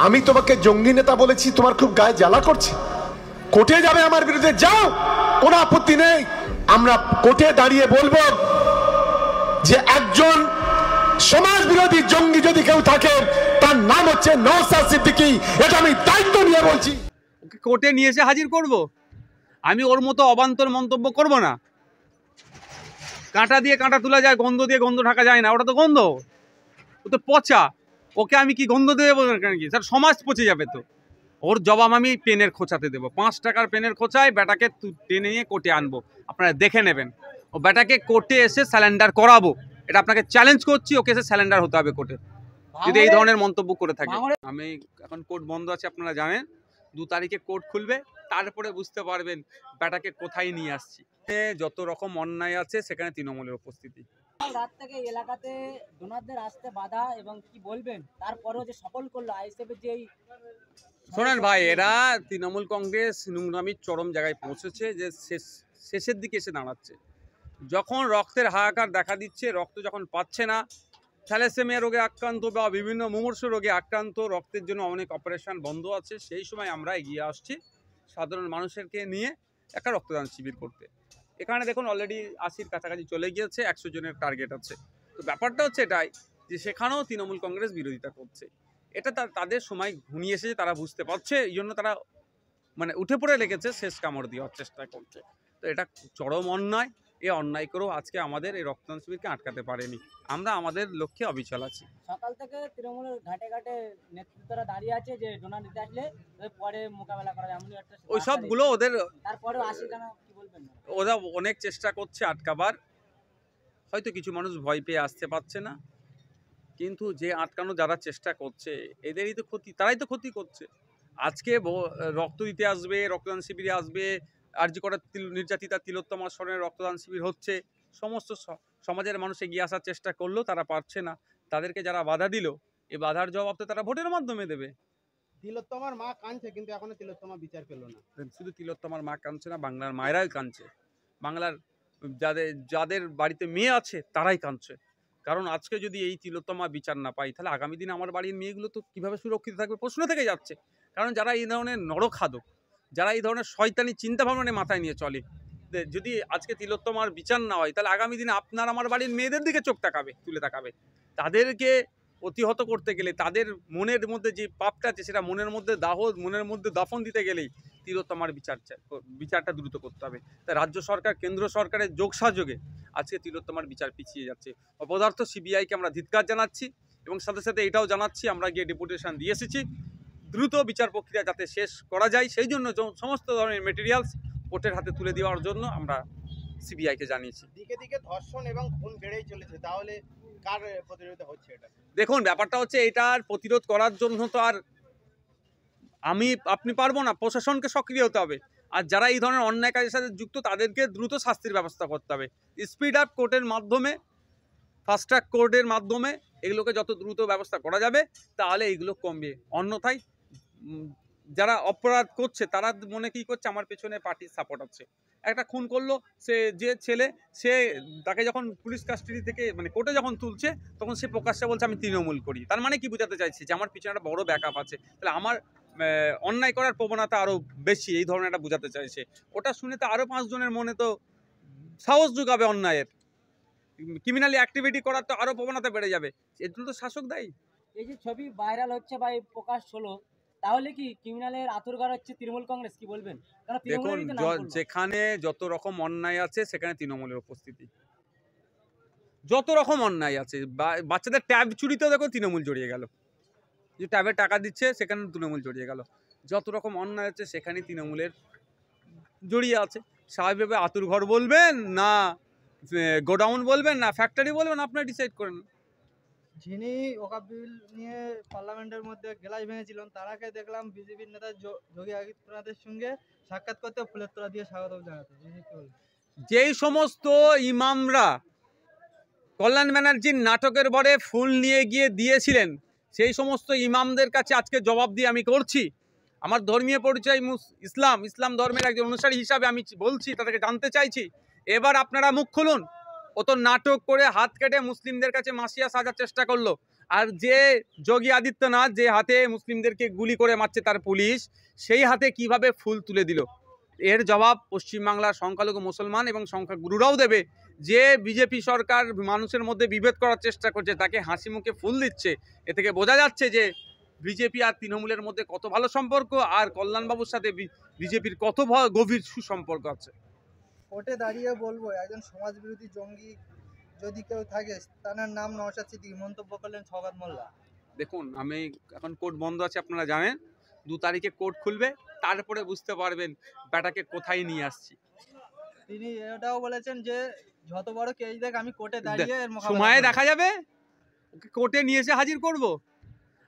আমি তোমাকে জঙ্গি নেতা বলেছি, তোমার খুব গায়ে জ্বালা করছে, কোর্টে যাবে আমার বিরুদ্ধে, যাও, কোনো আপত্তি নেই। আমরা কোর্টে দাঁড়িয়ে বলবো যে একজন সমাজ বিরোধী জঙ্গি যদি কেউ থাকে তার নাম হচ্ছে নওশাদ সিদ্দিকী। এটা আমি দায়িত্ব নিয়ে বলছি। ওকে কোর্টে নিয়ে এসে হাজির করব, আমি ওর মতো অবান্তর মন্তব্য করব না। কাঁটা দিয়ে কাঁটা তোলা যায়, গন্ধ দিয়ে গন্ধ ঢাকা যায় না, ওটা তো গন্ধ, ও তো পচা। ওকে আমি কি গন্ধ দেবো নাকি স্যার? সমাজ পচে যাবে তো। ওর জবাব আমি পেনের খোঁচাতে দেবো, 5 টাকার পেনের খোঁচায় ব্যাটাকে টেনে নিয়ে কোর্টে আনবো, আপনারা দেখে নেবেন। ও ব্যাটাকে কোর্টে এসে স্যালেন্ডার করাবো, এটা আপনাকে চ্যালেঞ্জ করছি। ওকে এসে স্যালেন্ডার হতে হবে কোর্টে, যদি এই ধরনের মন্তব্য করে থাকে। আমি এখন কোর্ট বন্ধ আছে, আপনারা জানেন। 2 তারিখে কোর্ট খুলবে, তারপরে বুঝতে পারবেন ব্যাটাকে কোথায় নিয়ে আসছি। যত রকম অন্যায় আছে সেখানে তৃণমূলের উপস্থিতি। রাত থেকে এলাকাতে ডোনারদের আসতে বাধা, এবং কি বলবেন তারপরেও যে সফল করলো আইএসএফের যে শোনেন ভাই, এরা তৃণমূল কংগ্রেস নোংরামির চরম জায়গায় পৌঁছেছে, যে শেষের দিকে এসে দাঁড়াচ্ছে। যখন রক্তের হাহাকার দেখা দিচ্ছে, রক্ত যখন পাচ্ছে না, থ্যালাসেমিয়া রোগে আক্রান্ত বা বিভিন্ন মুমূর্ষু রোগে আক্রান্ত, রক্তের জন্য অনেক অপারেশন বন্ধ আছে, সেই সময় আমরা এগিয়ে আসছি সাধারণ মানুষেরকে নিয়ে একটা রক্তদান শিবির করতে। এখানে দেখুন অলরেডি 80-র কাছাকাছি চলে গিয়েছে, 100 জনের টার্গেট আছে। তো ব্যাপারটা হচ্ছে এটাই যে সেখানেও তৃণমূল কংগ্রেস বিরোধিতা করছে। এটা তাদের সময় ঘনিয়ে এসেছে, তারা বুঝতে পারছে, এই জন্য তারা মানে উঠে পড়ে লেগেছে, শেষ কামড় দেওয়ার চেষ্টা করছে। তো এটা চরম অন্যায়। এই অন্যায় করেও আজকে আমাদের এই রক্তদান শিবিরকে আটকাতে পারেনি। আমরা আমাদের লক্ষ্যে অবিচল আছি। সকাল থেকে তৃণমূলের ঘাটে ঘাটে নেতৃত্বরা দাঁড়িয়ে আছে যে ডোনার নিতে আসলে পরে মোকাবেলা করা যায়, এমন একটা ওই সবগুলো ওদের, তারপরেও আসে কেন কি বলবেন? ওরা অনেক চেষ্টা করছে আটকাবার, হয়তো কিছু মানুষ ভয় পেয়ে আসতে পারছে না, কিন্তু যে আটকানো যারা চেষ্টা করছে এদেরই তো ক্ষতি, তারাই তো ক্ষতি করছে। আজকে রক্ত দিতে আসবে, রক্তদান শিবিরে আসবে, আরজি করার নির্যাতিতা তিলোত্তমা স্মরণের রক্তদান শিবির হচ্ছে, সমস্ত সমাজের মানুষ এগিয়ে আসার চেষ্টা করলেও তারা পারছে না। তাদেরকে যারা বাধা দিল, এই বাধার জবাব তো তারা ভোটের মাধ্যমে দেবে। তিলোত্তমার মা কাঁদছে, কিন্তু এখনো তিলোত্তমা বিচার পেল না। শুধু তিলোত্তমার মা কাঁদছে না, বাংলার মায়েরাই কাঁদছে। বাংলার যাদের বাড়িতে মেয়ে আছে তারাই কাঁদছে। কারণ আজকে যদি এই তিলোত্তমা বিচার না পাই, তাহলে আগামী দিনে আমার বাড়ির মেয়েগুলো তো কীভাবে সুরক্ষিত থাকবে, প্রশ্ন থেকে যাচ্ছে। কারণ যারা এই ধরনের নরখাদক, যারা এই ধরনের শয়তানি চিন্তাভাবনা মাথায় নিয়ে চলে, যদি আজকে তিলোত্তমার বিচার না হয়, তাহলে আগামী দিনে আপনার আমার বাড়ির মেয়েদের দিকে চোখ তাকাবে, তুলে তাকাবে। তাদেরকে প্রতিহত করতে গেলে, তাদের মনের মধ্যে যে পাপটা আছে সেটা মনের মধ্যে মনের মধ্যে দাফন দিতে গেলেই তিলোত্তমার বিচারটা দ্রুত করতে হবে। তাই রাজ্য সরকার, কেন্দ্র সরকারের যোগসাযোগে আজকে তিলোত্তমার বিচার পিছিয়ে যাচ্ছে। অপদার্থ সিবিআইকে আমরা ধিক্কার জানাচ্ছি, এবং সাথে সাথে এটাও জানাচ্ছি আমরা গিয়ে ডেপুটেশন দিয়ে এসেছি দ্রুত বিচার প্রক্রিয়া যাতে শেষ করা যায়, সেই জন্য সমস্ত ধরনের মেটেরিয়ালস কোর্টের হাতে তুলে দেওয়ার জন্য আমরা সিবিআইকে জানিয়েছি। দিকে দিকে ধর্ষণ এবং খুন বেড়েই চলেছে, তাহলে কার প্রতিরোধ হচ্ছে এটা? দেখুন ব্যাপারটা হচ্ছে, এটার প্রতিরোধ করার জন্য তো আর আপনি পারবো না, প্রশাসনকে সক্রিয় হতে হবে। আর যারা এই ধরনের অন্যায় কাজের সাথে যুক্ত তাদেরকে দ্রুত শাস্তির ব্যবস্থা করতে হবে। স্পিড আপ কোর্টের মাধ্যমে, ফাস্ট ট্র্যাক কোর্টের মাধ্যমে এগুলোকে যত দ্রুত ব্যবস্থা করা যাবে, তাহলে এইগুলো কমবে। অন্যথায় যারা অপরাধ করছে তারা মনে কি করছে, আমার পেছনে পার্টির সাপোর্ট আছে। একটা খুন করলো, যে ছেলে, তাকে যখন পুলিশ কাস্টাডি থেকে মানে কোর্টে যখন তুলছে, তখন সে প্রকাশ্যে বলছে আমি তৃণমূল করি। তার মানে কি বোঝাতে চাইছে, যে আমার পিছনে একটা বড় ব্যাকআপ আছে, তাহলে আমার অন্যায় করার প্রবণতা আরও বেশি, এই ধরনের একটা বোঝাতে চাইছে। ওটা শুনে তো আরও 5 জনের মনে তো সাহস যোগাবে, অন্যায়ের ক্রিমিনালি অ্যাক্টিভিটি করার তো আরও প্রবণতা বেড়ে যাবে। এর জন্য তো শাসক দায়ী। এই যে ছবি ভাইরাল হচ্ছে বা প্রকাশ হলো, তাহলে কি ক্রিমিনালের আতুরঘর হচ্ছে তৃণমূল কংগ্রেস, কি বলবেন? দেখুন, যেখানে যত রকম অন্যায় আছে সেখানে তৃণমূলের উপস্থিতি। যত রকম অন্যায় আছে, বাচ্চাদের ট্যাব চুরিতেও দেখো তৃণমূল জড়িয়ে গেল, যে ট্যাবে টাকা দিচ্ছে সেখানে তৃণমূল জড়িয়ে গেল। যত রকম অন্যায় আছে সেখানে তৃণমূলের জড়িয়ে আছে। স্বাভাবিকভাবে আতুরঘর বলবেন না গোডাউন বলবেন না ফ্যাক্টরি বলবেন, আপনারা ডিসাইড করেন। যিনি ওয়াকফ বিল নিয়ে পার্লামেন্টের মধ্যে গ্লাস ভেঙেছিলেন, তারাকে দেখলাম বিজেপির নেতা যোগী আদিত্যনাথের সঙ্গে সাক্ষাৎ করতে ফুলের তোড়া দিয়ে স্বাগত জানাতে। যেই সমস্ত ইমামরা কল্যাণ ব্যানার্জির নাটকের বরে ফুল নিয়ে গিয়ে দিয়েছিলেন, সেই সমস্ত ইমামদের কাছে আজকে জবাব দিয়ে আমি করছি। আমার ধর্মীয় পরিচয় ইসলাম ধর্মের একজন অনুসারী হিসাবে আমি বলছি, তাদেরকে জানতে চাইছি, এবার আপনারা মুখ খুলুন। ও তো নাটক করে হাত কেটে মুসলিমদের কাছে মাসিয়া সাজার চেষ্টা করলো। আর যে যোগী আদিত্যনাথ যে হাতে মুসলিমদেরকে গুলি করে মারছে তার পুলিশ, সেই হাতে কিভাবে ফুল তুলে দিল, এর জবাব পশ্চিমবাংলার সংখ্যালঘু মুসলমান এবং সংখ্যাগুরুরাও দেবে। যে বিজেপি সরকার মানুষের মধ্যে বিভেদ করার চেষ্টা করছে, তাকে হাসি মুখে ফুল দিচ্ছে, এ থেকে বোঝা যাচ্ছে যে বিজেপি আর তৃণমূলের মধ্যে কত ভালো সম্পর্ক, আর কল্যাণবাবুর সাথে বিজেপির কত গভীর সুসম্পর্ক আছে। কোর্টে দাঁড়িয়ে বলবো একজন সমাজবিরোধী জঙ্গি যদি কেউ থাকে তার নাম নওশাদ সিদ্দিকী, মন্তব্য করলেন সওগাত মোল্লা। দেখুন, আমি এখন কোর্ট বন্ধ আছে আপনারা জানেন, 2 তারিখে কোর্ট খুলবে, তারপরে বুঝতে পারবেন ব্যাটাকে কোথায় নিয়ে আসছি। তিনি এটাও বলেছেন যে যত বড় কেস দেখ আমি কোর্টে দাঁড়িয়ে এর মোকাবেলা সময়ে করব। দেখা যাবে, ওকে কোর্টে নিয়ে এসে হাজির করব।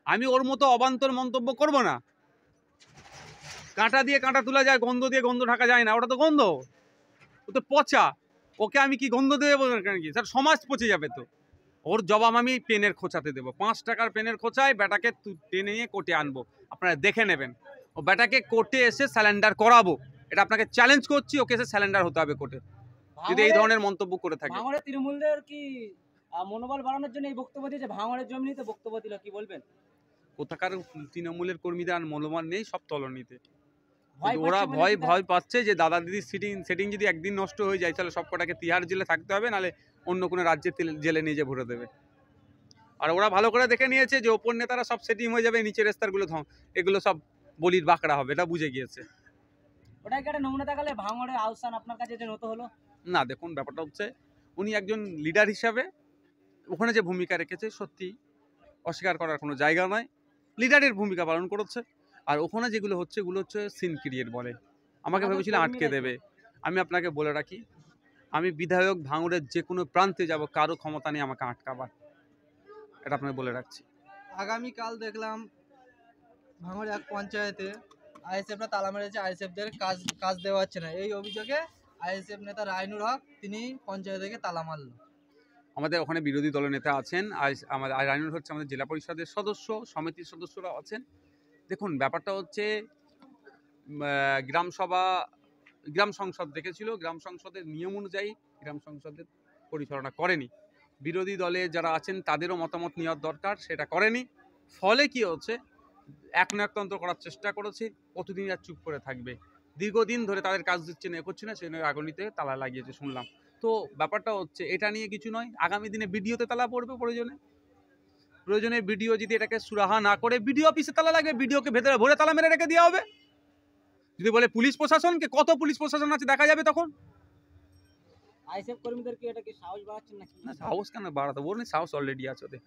আমি ওর মতো অবান্তর মন্তব্য করব না। কাঁটা দিয়ে কাঁটা তোলা যায়, গন্ধ দিয়ে গন্ধ ঢাকা যায় না, ওটা তো গন্ধ, ও তো পচা। ওকে আমি কি গন্ধ দেবো নাকি? স্যার সমাজ পচে যাবে তো। ওর জবাব আমি পেনের খোঁচাতে দেবো, 5 টাকার পেনের খোঁচায় ব্যাটাকে টেনে নিয়ে কোর্টে আনবো, আপনারা দেখে নেবেন। ও ব্যাটাকে কোর্টে এসে স্যালেন্ডার করাবো, এটা আপনাকে চ্যালেঞ্জ করছি, ওকে এসে স্যালেন্ডার হতে হবে কোর্টে, যদি এই ধরনের মন্তব্য করে থাকে। ভাঙড়ে তৃণমূলদের কি মনোবল বাড়ানোর জন্য এই বক্তব্য দিয়েছে? ভাঙড়ের জমি নিতে বক্তব্য দিল, কি বলবেন? কোথাকার তৃণমূলের কর্মীদের আর মনোমান নেই, সব তলনিতে। ভয় ওরা পাচ্ছে বলে কি ভয় পাচ্ছে যে দাদা দিদির সেটিং যদি একদিন নষ্ট হয়ে যায়, তাহলে সব কটাকে তিহার জেলে থাকতে হবে, নাহলে অন্য কোনো রাজ্যের জেলে নিয়ে যেয়ে ভরে দেবে। আর ওরা ভালো করে দেখে নিয়েছে যে ওপর নেতারা সব সেটিং হয়ে যাবে, নিচের স্তরগুলো এগুলো সব বলির বাঁকড়া হবে, এটা বুঝে গিয়েছে। ওটাই কি একটা নমুনা দেখালে ভাঙড়ে আহসান আপনার কাছে যে নত হলো? না, দেখুন ব্যাপারটা হচ্ছে উনি একজন লিডার হিসাবে ওখানে যে ভূমিকা রেখেছে, সত্যি অস্বীকার করার কোনো জায়গা নয়, লিডারের ভূমিকা পালন করেছে। আর ওখানে যেগুলো হচ্ছে, এগুলো হচ্ছে সিন ক্রিয়েট বলে। আমাকে ভেবেছিল আটকে দেবে। আমি আপনাকে বলে রাখি, আমি বিধায়ক ভাঙড়ের যে কোনো প্রান্তে যাব, কারো ক্ষমতা নেই আমাকে আটকাবার, এটা আপনাকে বলে রাখছি। আগামীকাল দেখলাম ভাঙড় এক পঞ্চায়েতে আইএসএফরা তালা মেরেছে, আইএসএফদের কাজ দেওয়া হচ্ছে না। এই অভিযোগে আইএসএফ নেতা রাইনুর হক তিনি পঞ্চায়েত থেকে তালা মারল। আমাদের ওখানে বিরোধী দলের নেতা আছেন, আমাদের রাইনুর হচ্ছে আমাদের জেলা পরিষদের সদস্য, সমিতির সদস্যরা আছেন। দেখুন ব্যাপারটা হচ্ছে গ্রাম সংসদ দেখেছিল, গ্রাম সংসদের নিয়ম অনুযায়ী গ্রাম সংসদের পরিচালনা করেনি। বিরোধী দলে যারা আছেন তাদেরও মতামত নেওয়ার দরকার, সেটা করেনি। ফলে কি হচ্ছে, একনায়কতন্ত্র করার চেষ্টা করেছে। কতদিন আর চুপ করে থাকবে? দীর্ঘদিন ধরে তাদের কাজ দিচ্ছে না, করছে না, সেই আগুনিতে তালা লাগিয়েছে শুনলাম। তো ব্যাপারটা হচ্ছে এটা নিয়ে কিছু নয়, আগামী দিনে বিডিওতে তালা পড়বে, প্রয়োজনে বিডিও যদি এটাকে সুরাহা না করে বিডিও অফিসে তালা লাগবে, বিডিওকে ভেতরে ভরে তালা মেরে রেখে দেওয়া হবে। যদি বলে পুলিশ প্রশাসনকে, কত পুলিশ প্রশাসন আছে দেখা যাবে তখন। আইএসএফ কর্মীদের কি এটা কি সাহস বাড়াচ্ছেন নাকি? না, সাহস কেন বাড়াতে, ওর সাহস অলরেডি আছে ওদের।